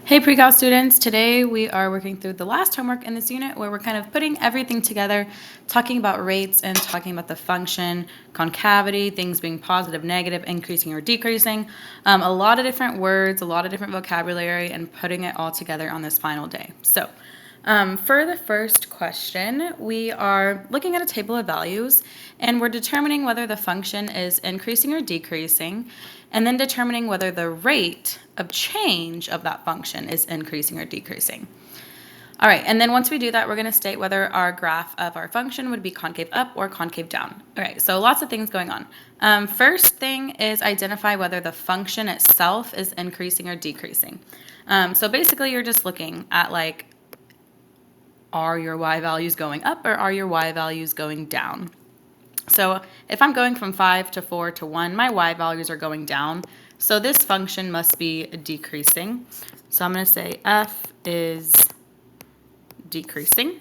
Hey pre-cal students, today we are working through the last homework in this unit where we're kind of putting everything together, talking about rates and talking about the function, concavity, things being positive, negative, increasing or decreasing, a lot of different words, a lot of different vocabulary, and putting it all together on this final day. So for the first question, we are looking at a table of values and we're determining whether the function is increasing or decreasing, and then determining whether the rate of change of that function is increasing or decreasing. All right, and then once we do that, we're going to state whether our graph of our function would be concave up or concave down. All right, so lots of things going on. First thing is identify whether the function itself is increasing or decreasing. So basically, you're just looking at like, are your y values going up or are your y values going down? So if I'm going from 5 to 4 to 1, my y values are going down. So this function must be decreasing. So I'm going to say f is decreasing.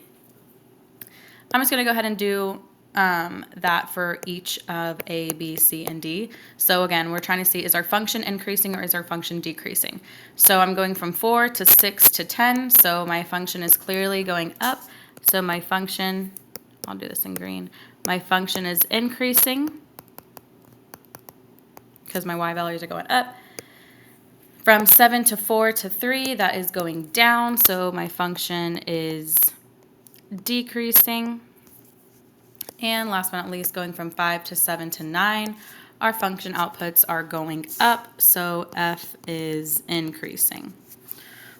I'm just going to go ahead and do that for each of A, B, C, and D. So again, we're trying to see, is our function increasing or is our function decreasing? So I'm going from 4 to 6 to 10. So my function is clearly going up. So my function, I'll do this in green. My function is increasing because my y values are going up. From 7 to 4 to 3, that is going down. So my function is decreasing. And last but not least, going from 5 to 7 to 9, our function outputs are going up. So f is increasing.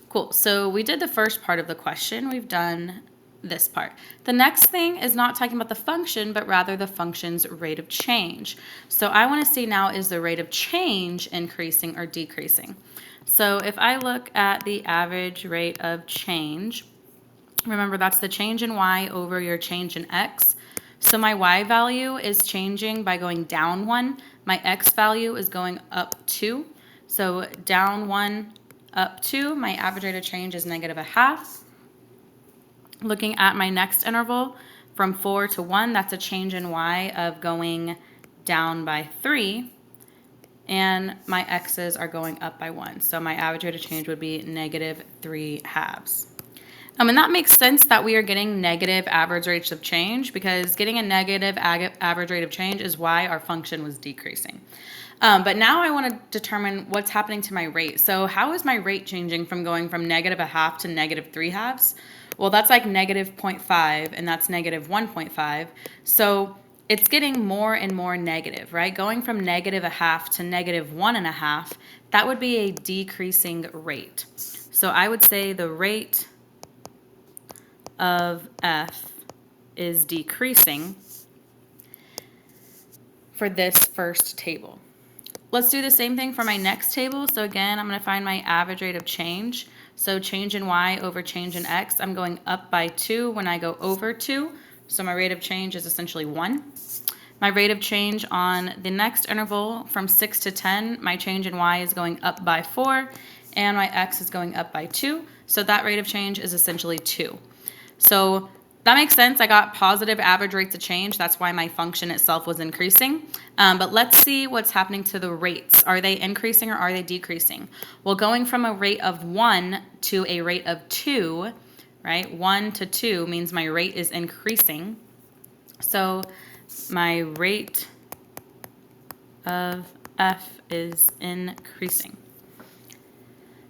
Cool. So we did the first part of the question. We've done this part. The next thing is not talking about the function, but rather the function's rate of change. So I want to see now, is the rate of change increasing or decreasing? So if I look at the average rate of change, remember that's the change in y over your change in x. So my y value is changing by going down 1. My x value is going up 2. So down 1, up 2. My average rate of change is -0.5. Looking at my next interval from 4 to 1, that's a change in y of going down by 3, and my x's are going up by 1. So my average rate of change would be -3/2. And that makes sense that we are getting negative average rates of change, because getting a negative average rate of change is why our function was decreasing. But now I want to determine what's happening to my rate. So how is my rate changing from going from -0.5 to -3/2? Well, that's like -0.5, and that's -1.5. So it's getting more and more negative, right? Going from -0.5 to -1.5, that would be a decreasing rate. So I would say the rate of f is decreasing for this first table. Let's do the same thing for my next table. So again, I'm going to find my average rate of change. So change in y over change in x, I'm going up by 2 when I go over 2. So my rate of change is essentially 1. My rate of change on the next interval from 6 to 10, my change in y is going up by 4, and my x is going up by 2. So that rate of change is essentially 2. So that makes sense. I got positive average rates of change. That's why my function itself was increasing. But let's see what's happening to the rates. Are they increasing or are they decreasing? Well, going from a rate of 1 to a rate of 2, right? 1 to 2 means my rate is increasing. So my rate of f is increasing.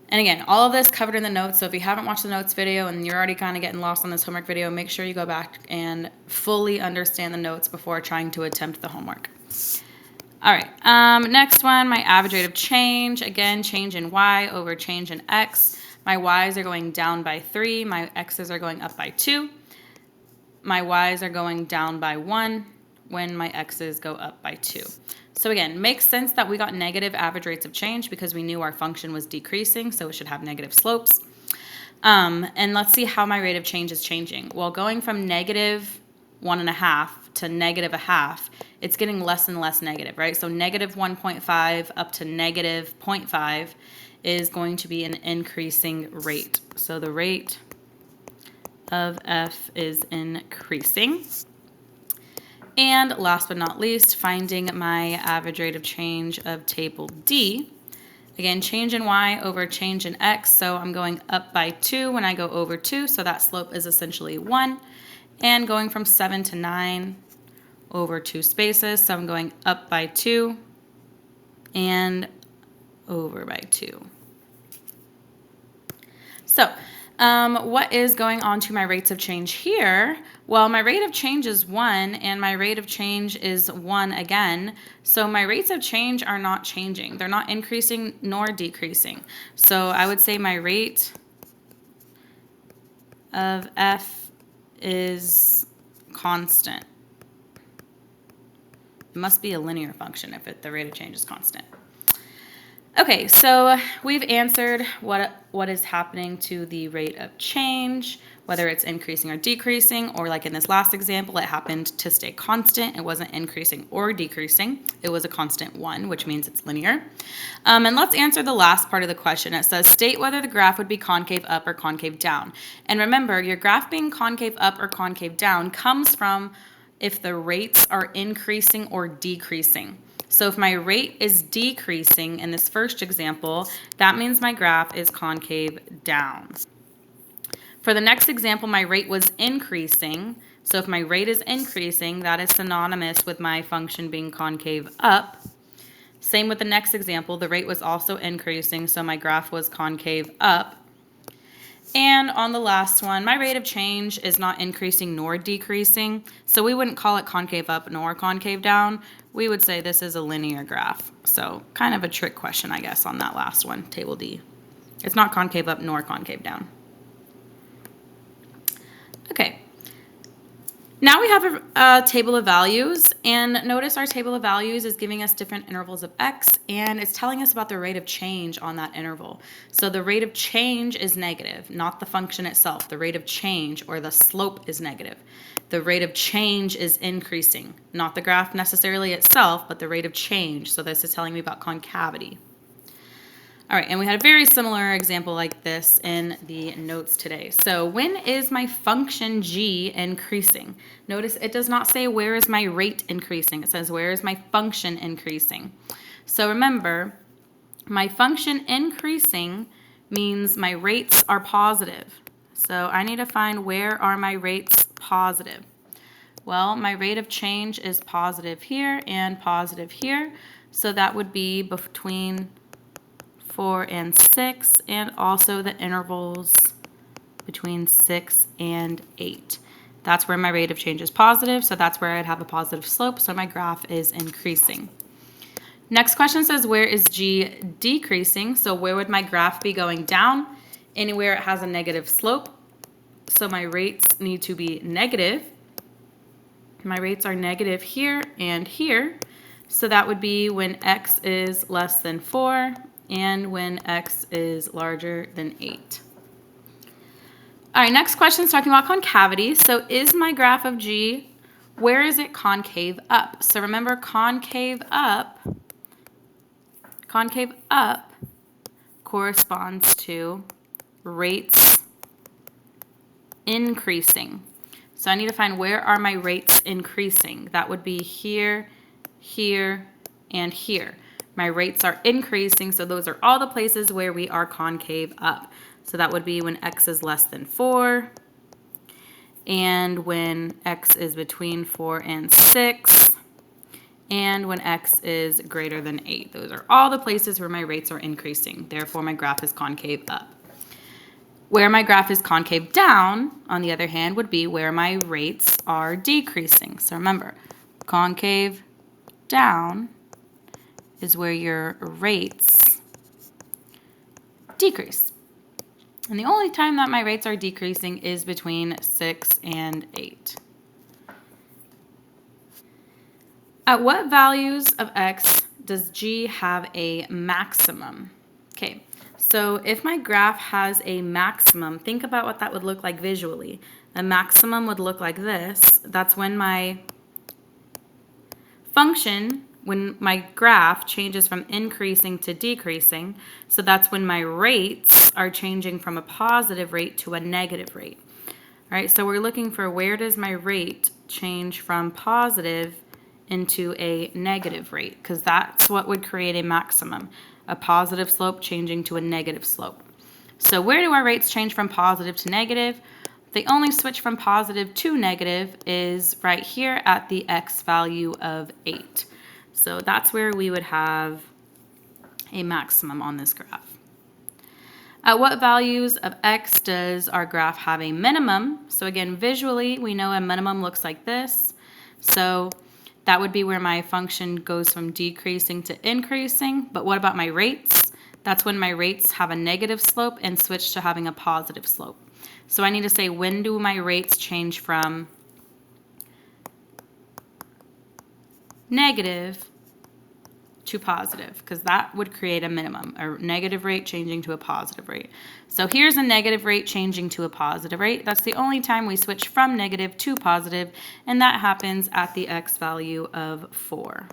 And again, all of this covered in the notes. So if you haven't watched the notes video and you're already kind of getting lost on this homework video, make sure you go back and fully understand the notes before trying to attempt the homework. All right, next one, my average rate of change. Again, change in y over change in x. My y's are going down by 3. My x's are going up by 2. My y's are going down by 1 when my x's go up by 2. So again, makes sense that we got negative average rates of change because we knew our function was decreasing, so it should have negative slopes. And let's see how my rate of change is changing. Well, going from -1.5 to -0.5, it's getting less and less negative, right? So -1.5 up to -0.5 is going to be an increasing rate. So the rate of f is increasing. And last but not least, finding my average rate of change of table D. Again, change in y over change in x, so I'm going up by 2 when I go over 2, so that slope is essentially 1. And going from 7 to 9 over 2 spaces, so I'm going up by 2 and over by 2. So what is going on to my rates of change here? Well, my rate of change is 1 and my rate of change is 1 again. So my rates of change are not changing. They're not increasing nor decreasing. So I would say my rate of f is constant. It must be a linear function if the rate of change is constant. Okay, so we've answered what is happening to the rate of change, whether it's increasing or decreasing, or like in this last example, it happened to stay constant. It wasn't increasing or decreasing. It was a constant 1, which means it's linear. And let's answer the last part of the question. It says, state whether the graph would be concave up or concave down. And remember, your graph being concave up or concave down comes from if the rates are increasing or decreasing. So if my rate is decreasing in this first example, that means my graph is concave down. For the next example, my rate was increasing. So if my rate is increasing, that is synonymous with my function being concave up. Same with the next example, the rate was also increasing, so my graph was concave up. And on the last one, my rate of change is not increasing nor decreasing, so we wouldn't call it concave up nor concave down. We would say this is a linear graph. So kind of a trick question, I guess, on that last one, table D. It's not concave up nor concave down. Okay. Now we have a table of values, and notice our table of values is giving us different intervals of x, and it's telling us about the rate of change on that interval. So the rate of change is negative, not the function itself. The rate of change, or the slope, is negative. The rate of change is increasing, not the graph necessarily itself, but the rate of change. So this is telling me about concavity. All right, and we had a very similar example like this in the notes today. So when is my function g increasing? Notice it does not say where is my rate increasing. It says where is my function increasing. So remember, my function increasing means my rates are positive. So I need to find where are my rates positive. Well, my rate of change is positive here and positive here. So that would be between 4 and 6, and also the intervals between 6 and 8. That's where my rate of change is positive, so that's where I'd have a positive slope, so my graph is increasing. Next question says, where is g decreasing? So where would my graph be going down? Anywhere it has a negative slope, so my rates need to be negative. My rates are negative here and here, so that would be when x is less than 4 and when x is larger than 8. All right, next question is talking about concavity. So is my graph of g, where is it concave up? So remember, concave up corresponds to rates increasing. So I need to find where are my rates increasing. That would be here, here, and here. My rates are increasing, so those are all the places where we are concave up. So that would be when x is less than 4, and when x is between 4 and 6, and when x is greater than 8. Those are all the places where my rates are increasing. Therefore, my graph is concave up. Where my graph is concave down, on the other hand, would be where my rates are decreasing. So remember, concave down is where your rates decrease. And the only time that my rates are decreasing is between 6 and 8. At what values of x does g have a maximum? Okay, so if my graph has a maximum, think about what that would look like visually. A maximum would look like this. That's when my function, when my graph changes from increasing to decreasing, so that's when my rates are changing from a positive rate to a negative rate. All right, so we're looking for where does my rate change from positive into a negative rate, because that's what would create a maximum. a positive slope changing to a negative slope. So where do our rates change from positive to negative? They only switch from positive to negative is right here at the x value of 8. So that's where we would have a maximum on this graph. At what values of x does our graph have a minimum? So again, visually, we know a minimum looks like this. So that would be where my function goes from decreasing to increasing. But what about my rates? That's when my rates have a negative slope and switch to having a positive slope. So I need to say, when do my rates change from negative to positive? Because that would create a minimum, a negative rate changing to a positive rate. So here's a negative rate changing to a positive rate. That's the only time we switch from negative to positive, and that happens at the x value of 4.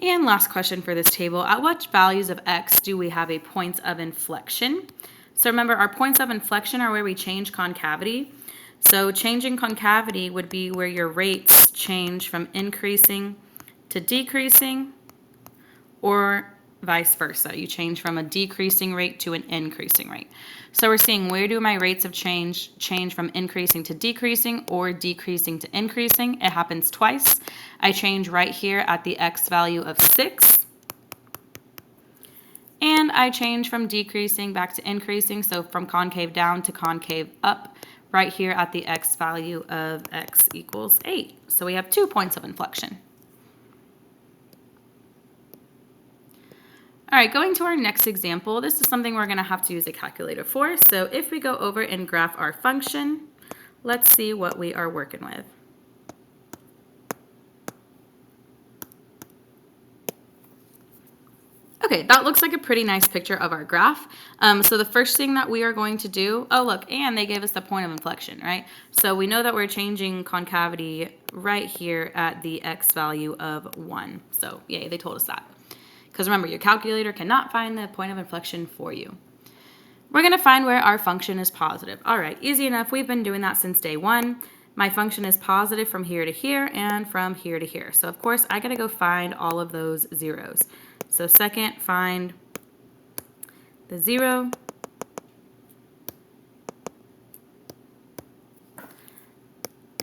And last question for this table, at what values of x do we have a points of inflection? So remember, our points of inflection are where we change concavity. So changing concavity would be where your rates change from increasing to decreasing, or vice versa. You change from a decreasing rate to an increasing rate. So we're seeing, where do my rates of change from increasing to decreasing or decreasing to increasing? It happens twice. I change right here at the x value of 6. And I change from decreasing back to increasing, so from concave down to concave up, right here at the x value of x equals 8. So we have 2 points of inflection. All right, going to our next example, this is something we're going to have to use a calculator for. So if we go over and graph our function, let's see what we are working with. Okay, that looks like a pretty nice picture of our graph. So the first thing that we are going to do, oh look, and they gave us the point of inflection, right? So we know that we're changing concavity right here at the x value of 1. So yay, they told us that. Because remember, your calculator cannot find the point of inflection for you. We're going to find where our function is positive. All right, easy enough. We've been doing that since day 1. My function is positive from here to here and from here to here. So of course, I got to go find all of those zeros. So second, find the 0.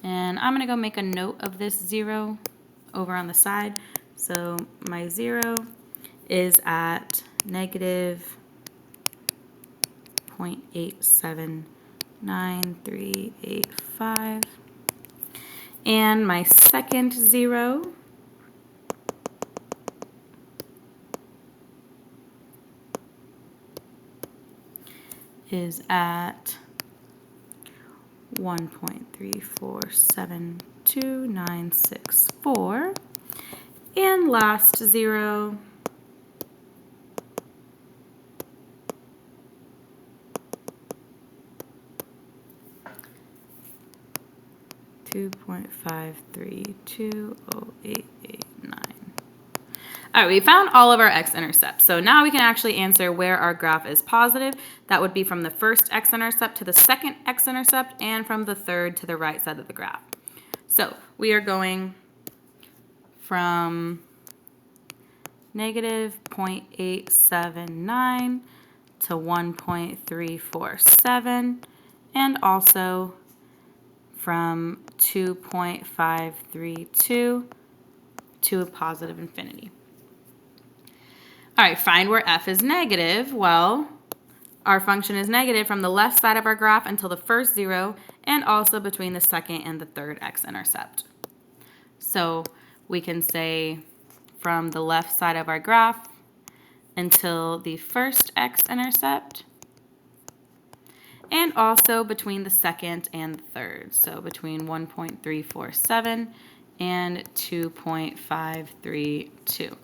And I'm going to go make a note of this 0 over on the side. So my 0 is at negative 0.879385. And my second 0 is at 1.3472964. And last 0 2.53208889. All right, we found all of our x-intercepts. So now we can actually answer where our graph is positive. That would be from the first x-intercept to the second x-intercept and from the third to the right side of the graph. So we are going from negative 0.879 to 1.347, and also from 2.532 to a positive infinity. All right, find where f is negative. Well, our function is negative from the left side of our graph until the first 0, and also between the second and the third x-intercept. So we can say from the left side of our graph until the first x-intercept, and also between the second and the third, so between 1.347 and 2.532.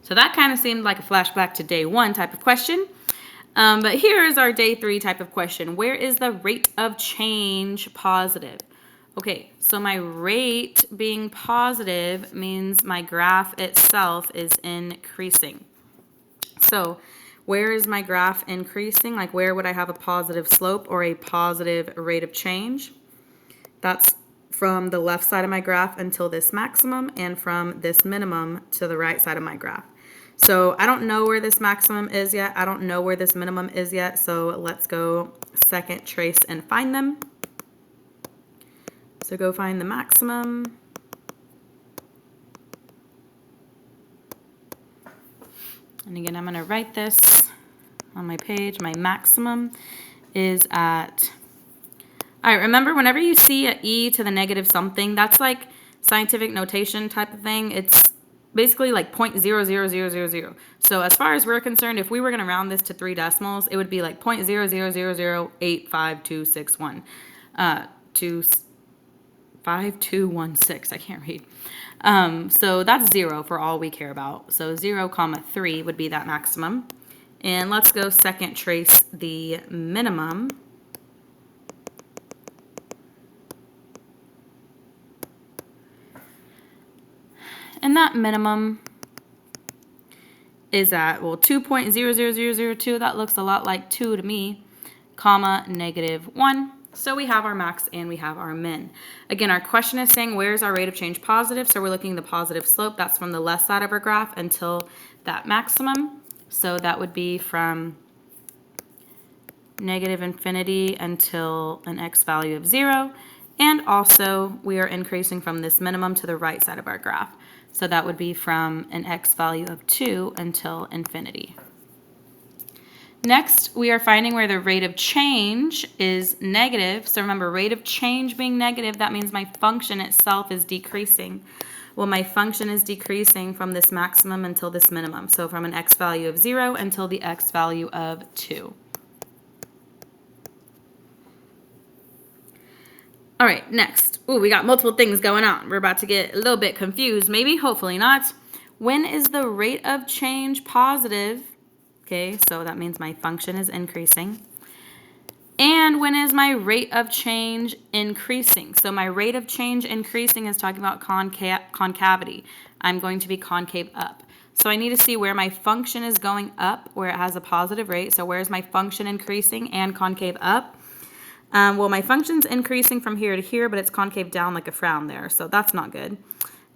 So that kind of seemed like a flashback to day 1 type of question. But here is our day 3 type of question. Where is the rate of change positive? Okay, so my rate being positive means my graph itself is increasing. So where is my graph increasing? Like, where would I have a positive slope or a positive rate of change? That's from the left side of my graph until this maximum and from this minimum to the right side of my graph. So I don't know where this maximum is yet. I don't know where this minimum is yet. So let's go second trace and find them. So go find the maximum. And again, I'm going to write this on my page. My maximum is at, all right, remember whenever you see an e to the negative something, that's like scientific notation type of thing. It's basically like 0.00000. So as far as we're concerned, if we were going to round this to 3 decimals, it would be like 0.000085261. 5216. I can't read. So that's 0 for all we care about. So 0,3 would be that maximum. And let's go second trace the minimum. And that minimum is at, well, 2.00002. That looks a lot like 2 to me, comma, -1. So we have our max and we have our min. Again, our question is saying where's our rate of change positive? So we're looking at the positive slope. That's from the left side of our graph until that maximum. So that would be from -infinity until an x value of 0. And also we are increasing from this minimum to the right side of our graph. So that would be from an x value of 2 until infinity. Next, we are finding where the rate of change is negative. So remember, rate of change being negative, that means my function itself is decreasing. Well, my function is decreasing from this maximum until this minimum. So from an x value of 0 until the x value of 2. All right, next. Ooh, we got multiple things going on. We're about to get a little bit confused. Maybe, hopefully not. When is the rate of change positive? Okay, so that means my function is increasing. And when is my rate of change increasing? So my rate of change increasing is talking about concavity. I'm going to be concave up. So I need to see where my function is going up, where it has a positive rate. So where's my function increasing and concave up? Well, my function's increasing from here to here, but it's concave down like a frown there, so that's not good.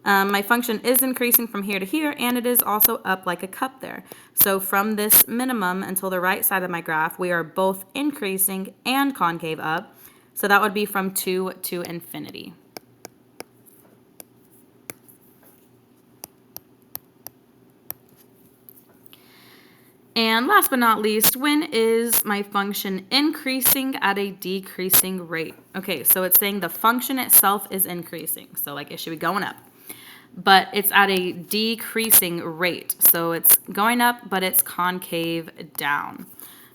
My function is increasing from here to here, and it is also up like a cup there. So from this minimum until the right side of my graph, we are both increasing and concave up. So that would be from 2 to infinity. And last but not least, when is my function increasing at a decreasing rate? Okay, so it's saying the function itself is increasing. So like it should be going up. But it's at a decreasing rate. So it's going up, but it's concave down.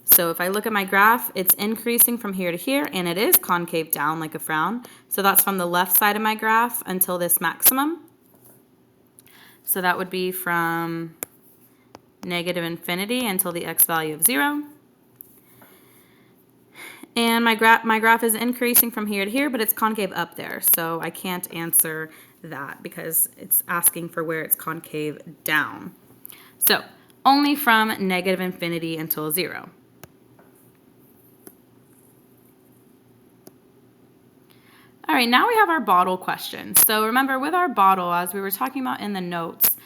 So if I look at my graph, it's increasing from here to here, and it is concave down like a frown. So that's from the left side of my graph until this maximum. So that would be from -infinity until the x value of 0. And my graph is increasing from here to here, but it's concave up there. So I can't answer that because it's asking for where it's concave down. So only from -infinity until 0. All right, now we have our bottle question. So remember, with our bottle, as we were talking about in the notes,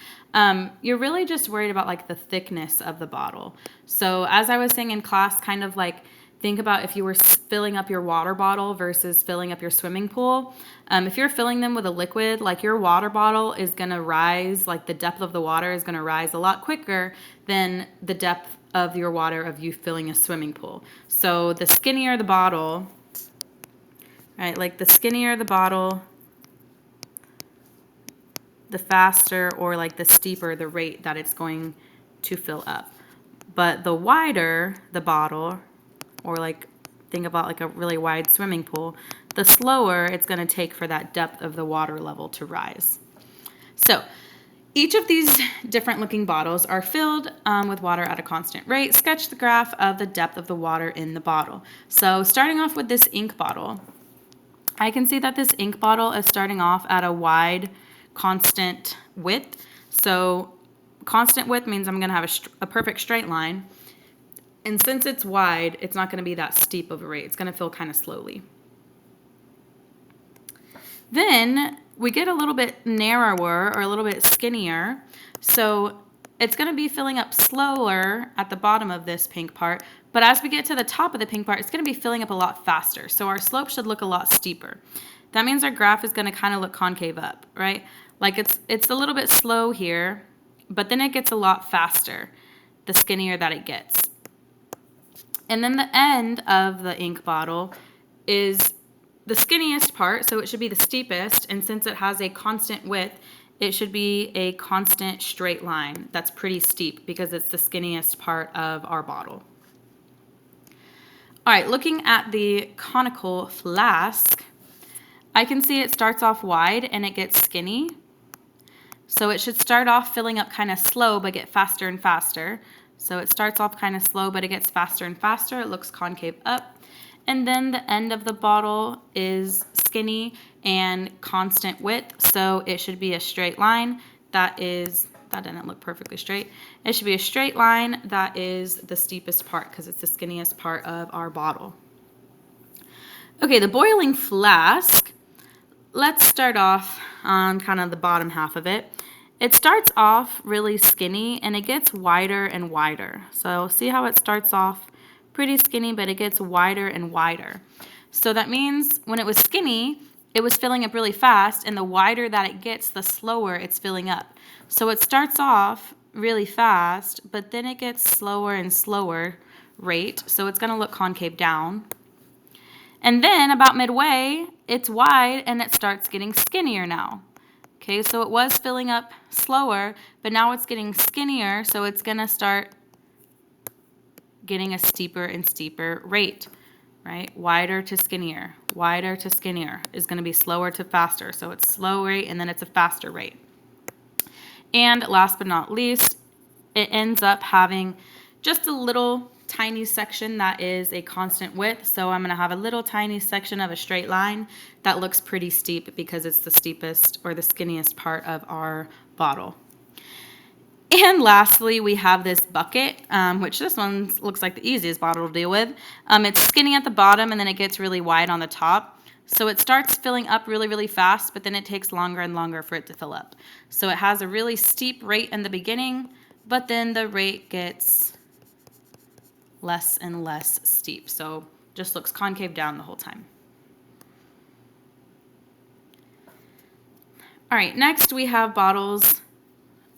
you're really just worried about like the thickness of the bottle. So as I was saying in class, kind of like think about if you were filling up your water bottle versus filling up your swimming pool. If you're filling them with a liquid, like your water bottle is going to rise, like the depth of the water is going to rise a lot quicker than the depth of your water of you filling a swimming pool. So the skinnier the bottle, right, like the skinnier the bottle, the faster or like the steeper the rate that it's going to fill up. But the wider the bottle, or like think about like a really wide swimming pool, the slower it's going to take for that depth of the water level to rise. So each of these different looking bottles are filled with water at a constant rate. Sketch the graph of the depth of the water in the bottle. So starting off with this ink bottle, I can see that this ink bottle is starting off at a wide constant width. So constant width means I'm going to have a perfect straight line. And since it's wide, it's not going to be that steep of a rate. It's going to fill kind of slowly. Then we get a little bit narrower or a little bit skinnier. So it's going to be filling up slower at the bottom of this pink part. But as we get to the top of the pink part, it's going to be filling up a lot faster. So our slope should look a lot steeper. That means our graph is going to kind of look concave up, right? Like it's a little bit slow here, but then it gets a lot faster the skinnier that it gets. And then the end of the ink bottle is the skinniest part, so it should be the steepest, and since it has a constant width, it should be a constant straight line that's pretty steep because it's the skinniest part of our bottle. All right, looking at the conical flask, I can see it starts off wide and it gets skinny. So it should start off filling up kind of slow but get faster and faster. So it starts off kind of slow but it gets faster and faster. It looks concave up. And then the end of the bottle is skinny and constant width. So it should be a straight line that didn't look perfectly straight. It should be a straight line that is the steepest part because it's the skinniest part of our bottle. Okay, the boiling flask. Let's start off on kind of the bottom half of it. It starts off really skinny and it gets wider and wider. So see how it starts off pretty skinny, but it gets wider and wider. So that means when it was skinny, it was filling up really fast, and the wider that it gets, the slower it's filling up. So it starts off really fast, but then it gets slower and slower rate. So it's going to look concave down. And then about midway, it's wide and it starts getting skinnier now. Okay, so it was filling up slower, but now it's getting skinnier, so it's going to start getting a steeper and steeper rate, right? Wider to skinnier is going to be slower to faster. So it's slow rate and then it's a faster rate. And last but not least, it ends up having just a little tiny section that is a constant width. So I'm going to have a little tiny section of a straight line that looks pretty steep because it's the steepest or the skinniest part of our bottle. And lastly, we have this bucket, which this one looks like the easiest bottle to deal with. It's skinny at the bottom and then it gets really wide on the top. So it starts filling up really, really fast, but then it takes longer and longer for it to fill up. So it has a really steep rate in the beginning, but then the rate gets less and less steep. So just looks concave down the whole time. All right, next we have bottles,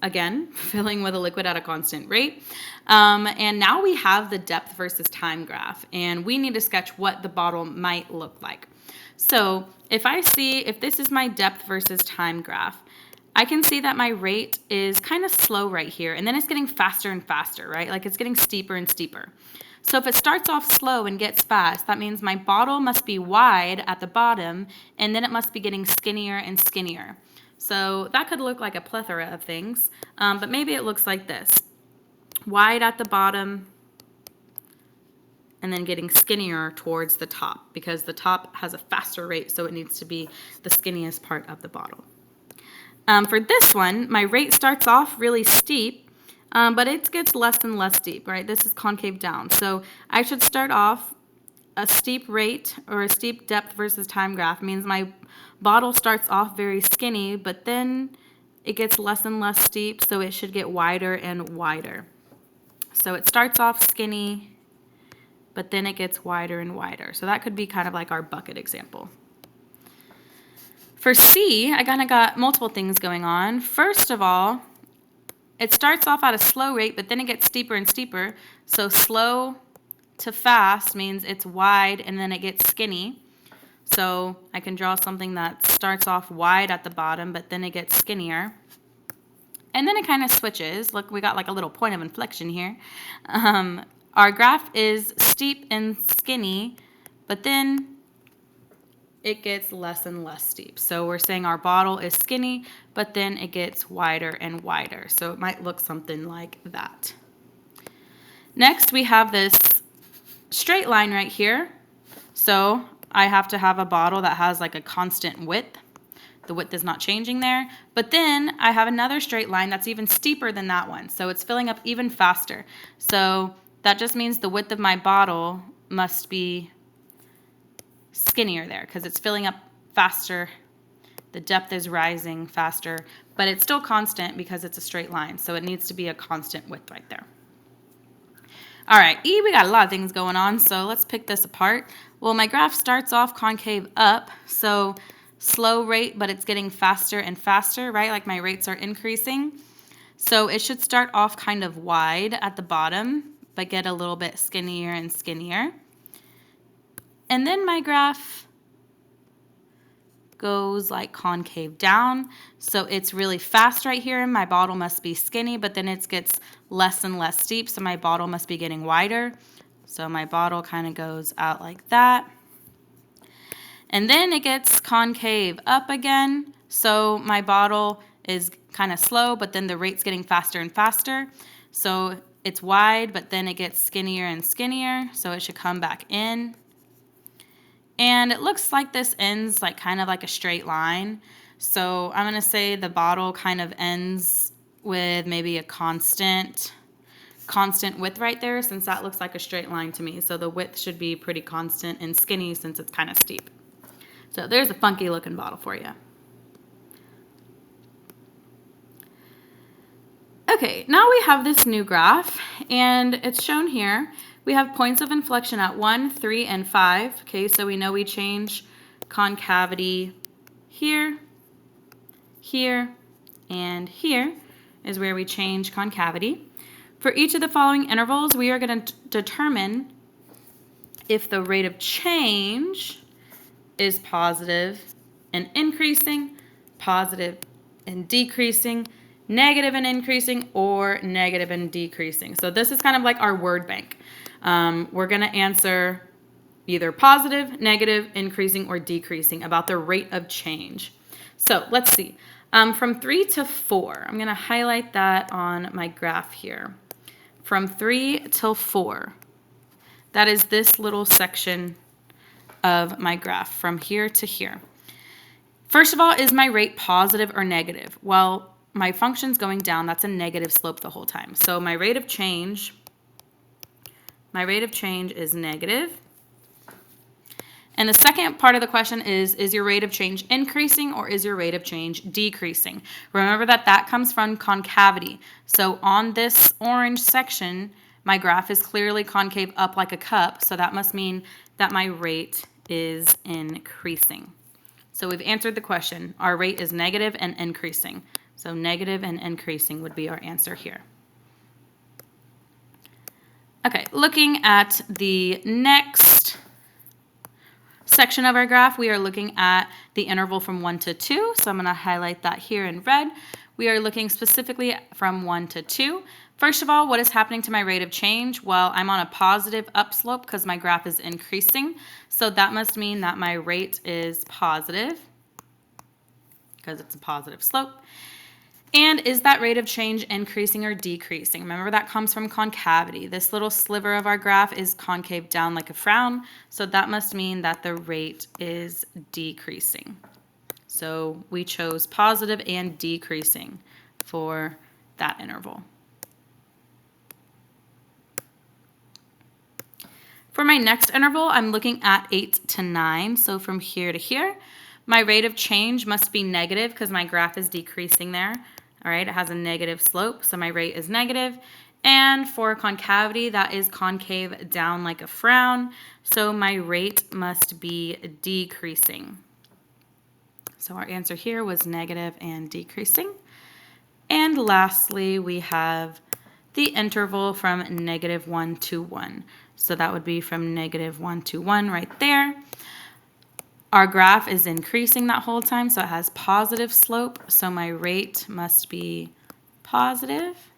again, filling with a liquid at a constant rate. And now we have the depth versus time graph, and we need to sketch what the bottle might look like. So if this is my depth versus time graph, I can see that my rate is kind of slow right here, and then it's getting faster and faster, right? Like it's getting steeper and steeper. So if it starts off slow and gets fast, that means my bottle must be wide at the bottom, and then it must be getting skinnier and skinnier. So that could look like a plethora of things, but maybe it looks like this. Wide at the bottom, and then getting skinnier towards the top, because the top has a faster rate, so it needs to be the skinniest part of the bottle. For this one, my rate starts off really steep, but it gets less and less steep, right? This is concave down. So I should start off a steep rate or a steep depth versus time graph means my bottle starts off very skinny, but then it gets less and less steep, so it should get wider and wider. So it starts off skinny, but then it gets wider and wider. So that could be kind of like our bucket example. For C, I kind of got multiple things going on. First of all, it starts off at a slow rate, but then it gets steeper and steeper. So slow to fast means it's wide and then it gets skinny. So I can draw something that starts off wide at the bottom, but then it gets skinnier. And then it kind of switches. Look, we got like a little point of inflection here. Our graph is steep and skinny, but then it gets less and less steep. So we're saying our bottle is skinny, but then it gets wider and wider. So it might look something like that. Next, we have this straight line right here. So I have to have a bottle that has like a constant width. The width is not changing there. But then I have another straight line that's even steeper than that one. So it's filling up even faster. So that just means the width of my bottle must be skinnier there because it's filling up faster The depth is rising faster, but it's still constant because it's a straight line. So it needs to be a constant width right there. All right, E, we got a lot of things going on, so let's pick this apart. Well, my graph starts off concave up, so slow rate, but it's getting faster and faster, right? Like my rates are increasing. So it should start off kind of wide at the bottom, but get a little bit skinnier and skinnier. And then my graph goes like concave down. So it's really fast right here. My bottle must be skinny, but then it gets less and less steep. So my bottle must be getting wider. So my bottle kind of goes out like that. And then it gets concave up again. So my bottle is kind of slow, but then the rate's getting faster and faster. So it's wide, but then it gets skinnier and skinnier. So it should come back in. And it looks like this ends like kind of like a straight line. So I'm going to say the bottle kind of ends with maybe a constant width right there, since that looks like a straight line to me. So the width should be pretty constant and skinny since it's kind of steep. So there's a funky looking bottle for you. Okay, now we have this new graph, and it's shown here. We have points of inflection at 1, 3, and 5. Okay, so we know we change concavity here, here, and here is where we change concavity. For each of the following intervals, we are going to determine if the rate of change is positive and increasing, positive and decreasing, negative and increasing, or negative and decreasing. So this is kind of like our word bank. We're going to answer either positive, negative, increasing, or decreasing about the rate of change. So let's see. From 3 to 4, I'm going to highlight that on my graph here. From 3 till 4, that is this little section of my graph from here to here. First of all, is my rate positive or negative? Well, my function's going down. That's a negative slope the whole time. So my rate of change is negative. And the second part of the question is your rate of change increasing or is your rate of change decreasing? Remember that comes from concavity. So on this orange section, my graph is clearly concave up like a cup. So that must mean that my rate is increasing. So we've answered the question. Our rate is negative and increasing. So negative and increasing would be our answer here. Okay, looking at the next section of our graph, we are looking at the interval from 1 to 2. So I'm going to highlight that here in red. We are looking specifically from 1 to 2. First of all, what is happening to my rate of change? Well, I'm on a positive upslope because my graph is increasing. So that must mean that my rate is positive because it's a positive slope. And is that rate of change increasing or decreasing? Remember, that comes from concavity. This little sliver of our graph is concave down like a frown. So that must mean that the rate is decreasing. So we chose positive and decreasing for that interval. For my next interval, I'm looking at 8 to 9. So from here to here, my rate of change must be negative because my graph is decreasing there. All right, it has a negative slope, so my rate is negative. And for concavity, that is concave down like a frown. So my rate must be decreasing. So our answer here was negative and decreasing. And lastly, we have the interval from -1 to 1. So that would be from -1 to 1 right there. Our graph is increasing that whole time, so it has positive slope. So my rate must be positive.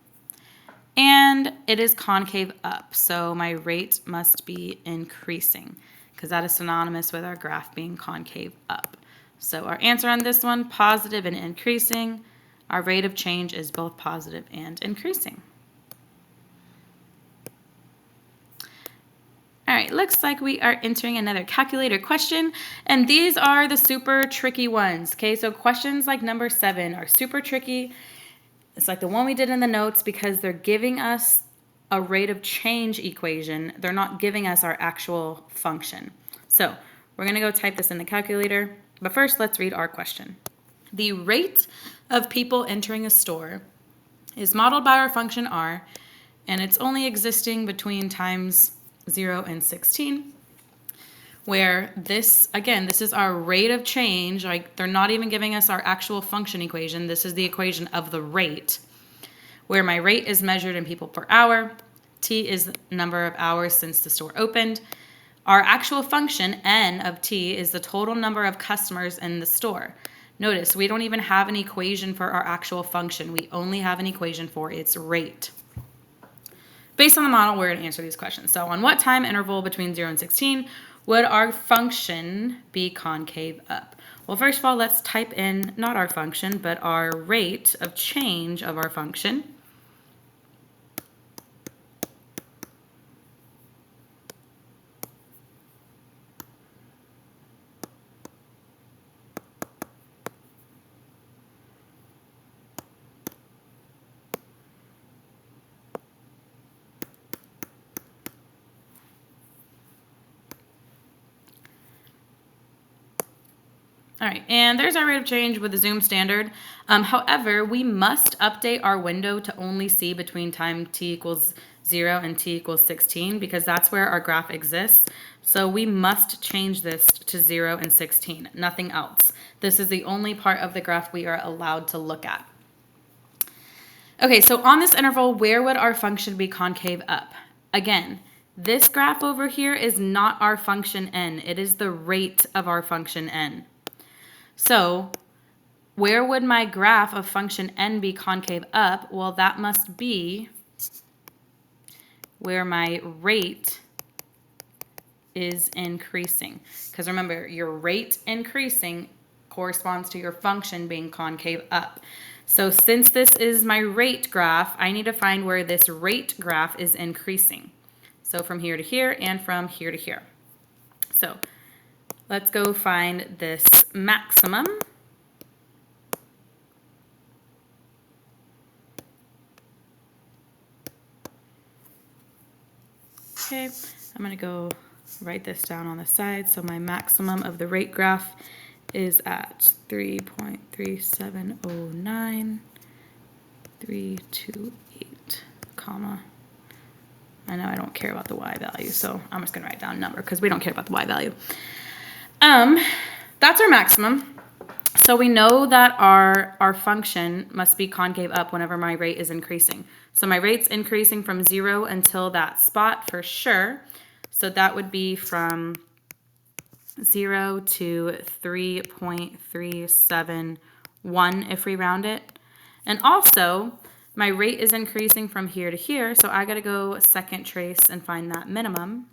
And it is concave up, so my rate must be increasing because that is synonymous with our graph being concave up. So our answer on this one, positive and increasing. Our rate of change is both positive and increasing. All right, looks like we are entering another calculator question, and these are the super tricky ones, okay? So questions like number 7 are super tricky. It's like the one we did in the notes because they're giving us a rate of change equation. They're not giving us our actual function. So we're gonna go type this in the calculator, but first let's read our question. The rate of people entering a store is modeled by our function r, and it's only existing between times 0 and 16, where this, again, this is our rate of change. Like, they're not even giving us our actual function equation. This is the equation of the rate, where my rate is measured in people per hour. T is the number of hours since the store opened. Our actual function, n of t, is the total number of customers in the store. Notice, we don't even have an equation for our actual function. We only have an equation for its rate. Based on the model, we're going to answer these questions. So on what time interval between 0 and 16 would our function be concave up? Well, first of all, let's type in not our function, but our rate of change of our function. All right, and there's our rate of change with the zoom standard. However, we must update our window to only see between time t equals 0 and t equals 16 because that's where our graph exists. So we must change this to 0 and 16, nothing else. This is the only part of the graph we are allowed to look at. Okay, so on this interval, where would our function be concave up? Again, this graph over here is not our function n. It is the rate of our function n. So where would my graph of function n be concave up? Well, that must be where my rate is increasing. Because remember, your rate increasing corresponds to your function being concave up. So since this is my rate graph, I need to find where this rate graph is increasing. So from here to here and from here to here. So let's go find this maximum. Okay, I'm going to go write this down on the side. So my maximum of the rate graph is at 3.3709, 328, comma. I know I don't care about the y value, so I'm just going to write down a number because we don't care about the y value. That's our maximum. So we know that our function must be concave up whenever my rate is increasing. So my rate's increasing from 0 until that spot for sure. So that would be from 0 to 3.371 if we round it. And also, my rate is increasing from here to here, so I got to go second trace and find that minimum.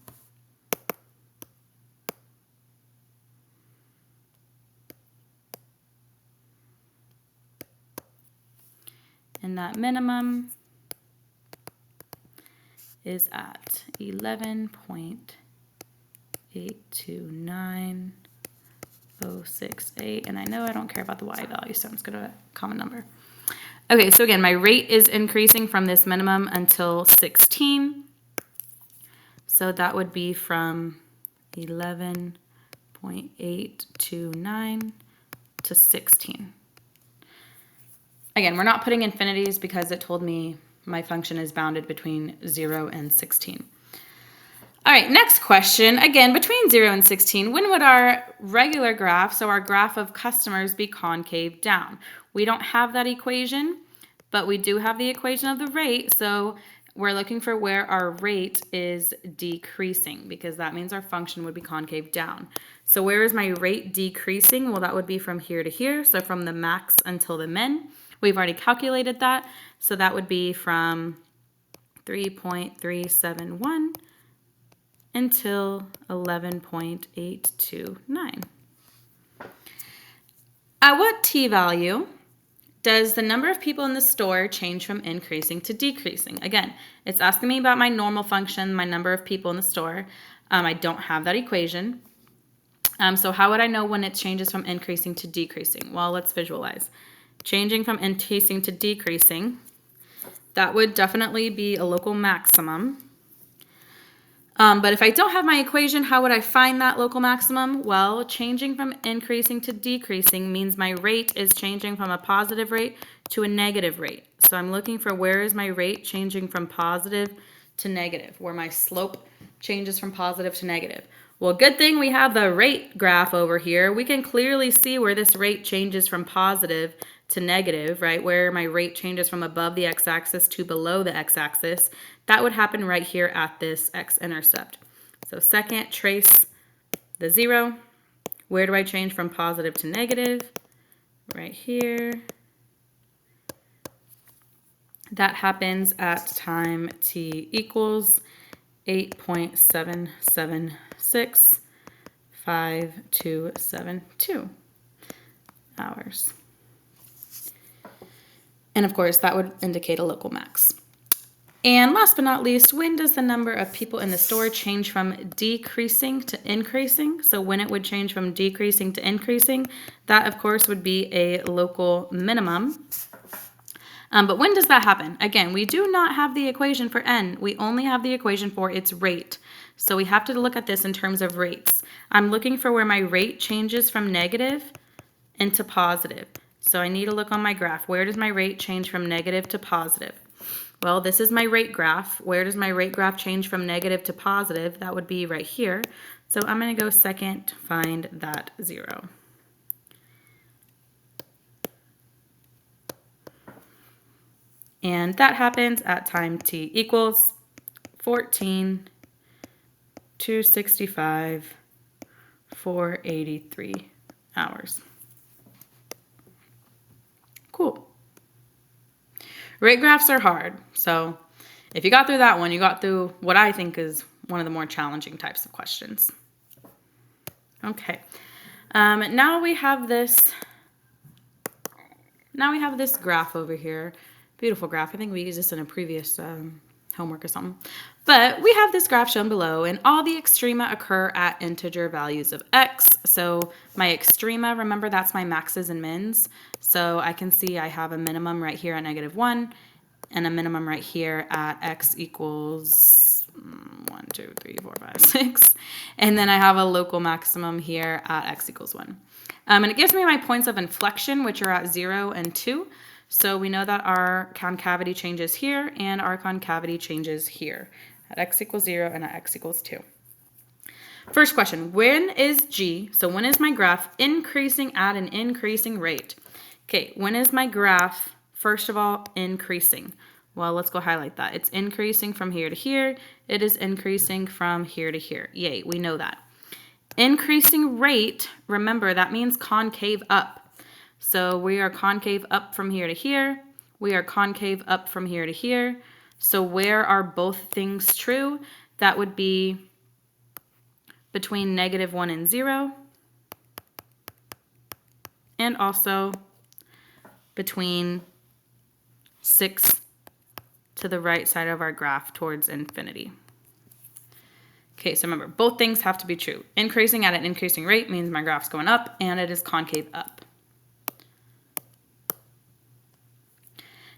And that minimum is at 11.829068. And I know I don't care about the y value, so I'm just going to common number. Okay, so again, my rate is increasing from this minimum until 16. So that would be from 11.829 to 16. Again, we're not putting infinities because it told me my function is bounded between 0 and 16. All right, next question. Again, between 0 and 16, when would our regular graph, so our graph of customers, be concave down? We don't have that equation, but we do have the equation of the rate, so we're looking for where our rate is decreasing because that means our function would be concave down. So where is my rate decreasing? Well, that would be from here to here, so from the max until the min. We've already calculated that, so that would be from 3.371 until 11.829. At what t-value does the number of people in the store change from increasing to decreasing? Again, it's asking me about my normal function, my number of people in the store. I don't have that equation. So how would I know when it changes from increasing to decreasing? Well, let's visualize. Changing from increasing to decreasing, that would definitely be a local maximum. But if I don't have my equation, how would I find that local maximum? Well, changing from increasing to decreasing means my rate is changing from a positive rate to a negative rate. So I'm looking for where is my rate changing from positive to negative, where my slope changes from positive to negative. Well, good thing we have the rate graph over here. We can clearly see where this rate changes from positive to negative, right? Where my rate changes from above the x-axis to below the x-axis. That would happen right here at this x-intercept. So second, trace the 0. Where do I change from positive to negative? Right here. That happens at time t equals 8.7765272 hours. And of course, that would indicate a local max. And last but not least, when does the number of people in the store change from decreasing to increasing? So when it would change from decreasing to increasing, that of course would be a local minimum. But when does that happen? Again, we do not have the equation for n. We only have the equation for its rate. So we have to look at this in terms of rates. I'm looking for where my rate changes from negative into positive. So I need to look on my graph. Where does my rate change from negative to positive? Well, this is my rate graph. Where does my rate graph change from negative to positive? That would be right here. So I'm going to go second, find that 0. And that happens at time t equals 14, 265, 483 hours. Cool. Rate graphs are hard, so if you got through that one, you got through what I think is one of the more challenging types of questions. Okay, now we have this graph over here. Beautiful graph. I think we used this in a previous homework or something. But we have this graph shown below, and all the extrema occur at integer values of x. So my extrema, remember, that's my maxes and mins. So I can see I have a minimum right here at -1 and a minimum right here at x equals 1, 2, 3, 4, 5, 6. And then I have a local maximum here at x equals 1. And it gives me my points of inflection, which are at 0 and 2. So we know that our concavity changes here and our concavity changes here at x equals 0 and at x equals 2. First question, when is G, so when is my graph increasing at an increasing rate? Okay, when is my graph, first of all, increasing? Well, let's go highlight that. It's increasing from here to here. It is increasing from here to here. Yay, we know that. Increasing rate, remember, that means concave up. So we are concave up from here to here. We are concave up from here to here. So where are both things true? That would be between -1 and 0. And also between 6 to the right side of our graph towards infinity. Okay, so remember, both things have to be true. Increasing at an increasing rate means my graph's going up and it is concave up.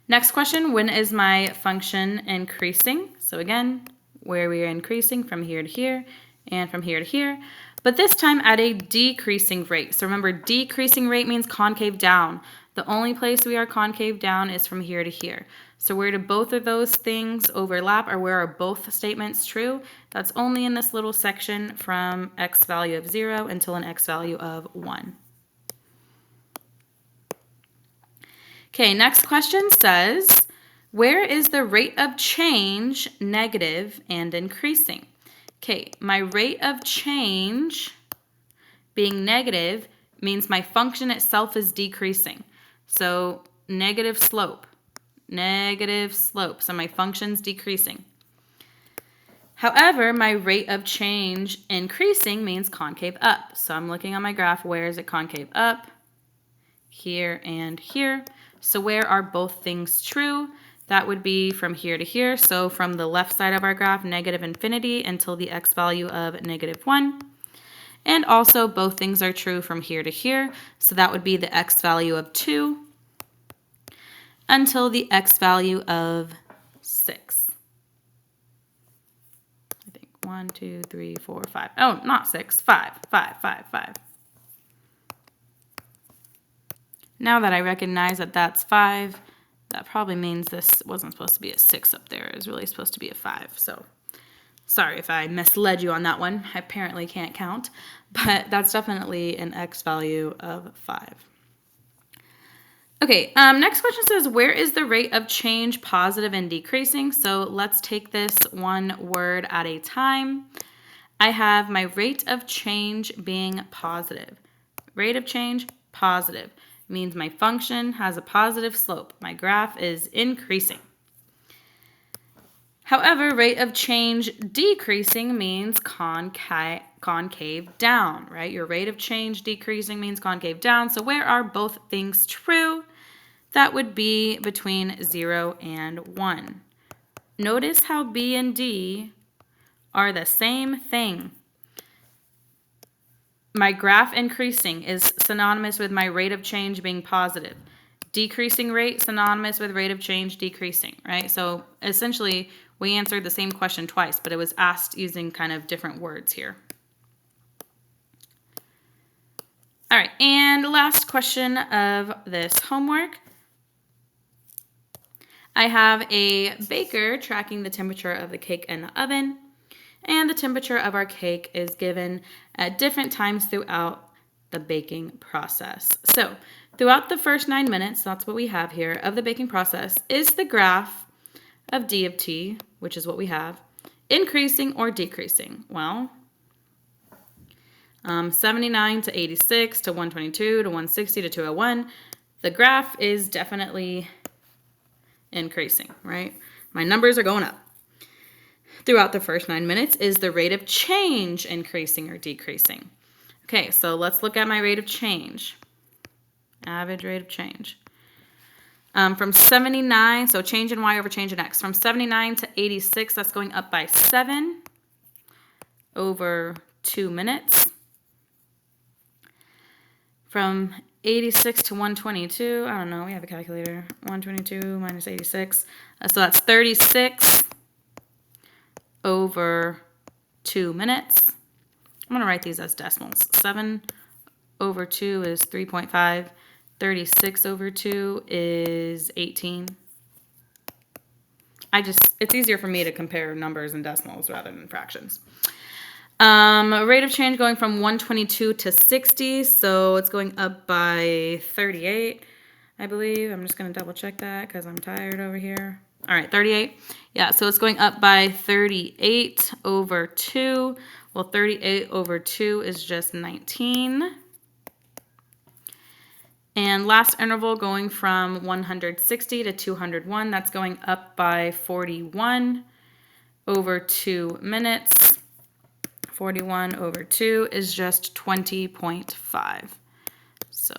Next question, when is my function increasing? So again, where we are increasing from here to here and from here to here, but this time at a decreasing rate. So remember, decreasing rate means concave down. The only place we are concave down is from here to here. So where do both of those things overlap, or where are both statements true? That's only in this little section from x value of 0 until an x value of 1. Okay, next question says, where is the rate of change negative and increasing? Okay, my rate of change being negative means my function itself is decreasing. So negative slope. So my function's decreasing. However, my rate of change increasing means concave up. So I'm looking on my graph, where is it concave up? Here and here. So where are both things true? That would be from here to here. So from the left side of our graph, -infinity until the x value of -1. And also both things are true from here to here. So that would be the x value of 2 until the x value of 6. I think. 1, 2, 3, 4, 5. Oh, not 6, 5, 5, 5, 5. Now that I recognize that that's 5, that probably means this wasn't supposed to be a 6 up there. It was really supposed to be a 5. So sorry if I misled you on that one. I apparently can't count, but that's definitely an x value of 5. Okay, next question says, where is the rate of change positive and decreasing? So let's take this one word at a time. I have my rate of change being positive. Rate of change, positive. Means my function has a positive slope. My graph is increasing. However, rate of change decreasing means concave down, right? Your rate of change decreasing means concave down. So where are both things true? That would be between 0 and 1. Notice how B and D are the same thing. My graph increasing is synonymous with my rate of change being positive. Decreasing rate synonymous with rate of change decreasing, right? So essentially, we answered the same question twice, but it was asked using kind of different words here. All right, and last question of this homework. I have a baker tracking the temperature of the cake in the oven, and the temperature of our cake is given at different times throughout the baking process. So throughout the first 9 minutes, that's what we have here, of the baking process, is the graph of D of T, which is what we have, increasing or decreasing? Well, 79 to 86 to 122 to 160 to 201, the graph is definitely increasing, right? My numbers are going up. Throughout the first 9 minutes, is the rate of change increasing or decreasing? Okay, so let's look at my rate of change. Average rate of change. From 79, so change in y over change in x. From 79 to 86, that's going up by 7 over 2 minutes. From 86 to 122, I don't know, we have a calculator. 122 minus 86. So that's 36 over 2 minutes. I'm going to write these as decimals. 7 over 2 is 3.5. 36 over 2 is 18. It's easier for me to compare numbers and decimals rather than fractions. Rate of change going from 122 to 60, so it's going up by 38, I believe. I'm just going to double check that because I'm tired over here. All right, 38. Yeah, so it's going up by 38 over 2. Well, 38 over 2 is just 19. And last interval going from 160 to 201, that's going up by 41 over 2 minutes. 41 over 2 is just 20.5. So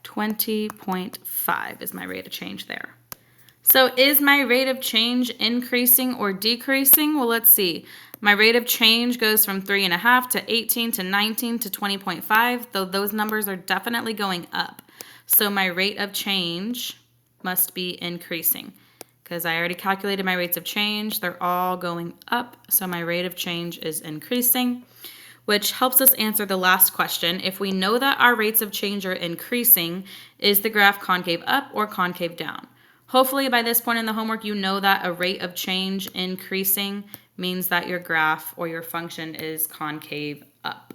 20.5 is my rate of change there. So is my rate of change increasing or decreasing? Well, let's see. My rate of change goes from 3.5 to 18 to 19 to 20.5, though those numbers are definitely going up. So my rate of change must be increasing because I already calculated my rates of change. They're all going up, so my rate of change is increasing, which helps us answer the last question. If we know that our rates of change are increasing, is the graph concave up or concave down? Hopefully by this point in the homework, you know that a rate of change increasing means that your graph or your function is concave up.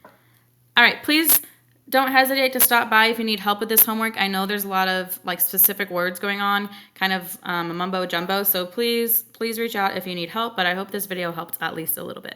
All right, please don't hesitate to stop by if you need help with this homework. I know there's a lot of specific words going on, kind of mumbo jumbo, so please reach out if you need help, but I hope this video helped at least a little bit.